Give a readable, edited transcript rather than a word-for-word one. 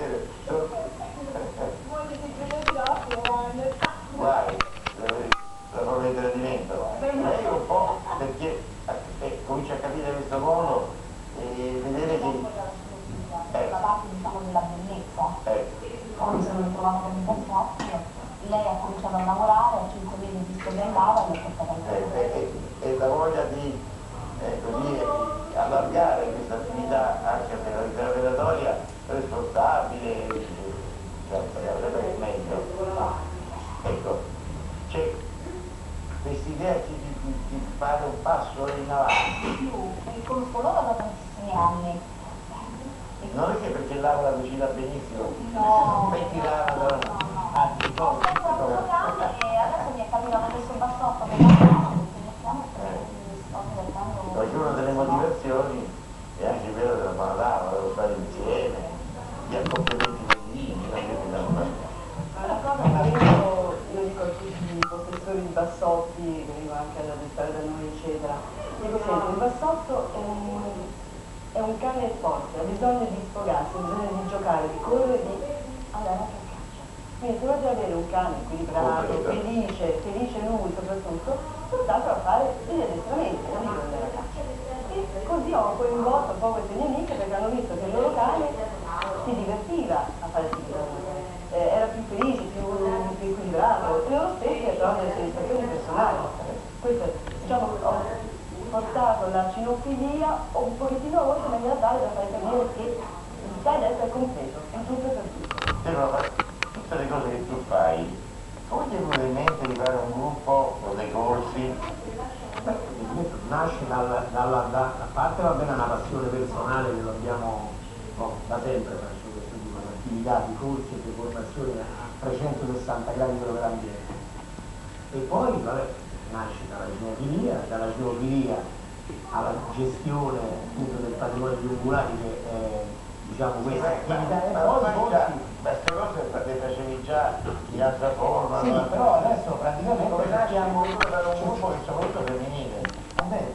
vedere. Moglie di Giuliano, Guai, la problema diventa. Lei un po' perché comincia a capire questo modo e vedere che la parte diciamo della bellezza. Poi mi sono ritrovata con un po' forte, lei ha cominciato a lavorare, a 5 mesi visto che andava e l'ho portata a lavorare. e la voglia di così allargare questa attività anche per la vita revelatoria responsabile, sarebbe meglio. Ecco, c'è questa idea di fare un passo in avanti. Conosco loro da tantissimi anni. Non è che perché lavora cucina benissimo, No, metti lava ho sempre avuto cane e adesso mi è capitato questo bassotto che lavoriamo e mettiamo e sto diventando... Ognuno delle motivazioni è anche quella della buona tavola, dello stare insieme, gli accompagnamenti bellini, non è che dobbiamo fare. Una cosa che io dico a tutti i professori di bassotti che vengono anche ad addestrare da noi eccetera, dico sempre, il bassotto è un cane forte, ha bisogno di sfogarsi, ha bisogno di giocare, di correre, di andare anche a caccia. Quindi se volete avere un cane equilibrato, felice lui soprattutto, portatelo a fare degli addestramenti, non dico andare a caccia. E così ho coinvolto un po' queste mie amiche perché hanno visto che il loro cane si divertiva a fare attività. Era più felice, più equilibrato, e loro stessi trovano delle soddisfazioni personali. Questo, diciamo, ho portato la cinofilia un pochettino oltre in maniera tale da fare capire che il cane adesso è completo, è tutto per tutto. Però tutte le cose che tu fai, come ti viene in mente di fare un gruppo o dei corsi? Nasce a parte va bene una passione personale che lo abbiamo da sempre, faccio questo tipo di attività, di corsi e di formazione a 360 gradi quello che l'ambiente. E poi vabbè, nasce dalla cinofilia alla gestione appunto del patrimonio di ungulati che è diciamo questa attività e poi queste cose le facevi già in altra forma. sì, però adesso praticamente come nasce stiamo un gruppo che soprattutto femminile. vabbè,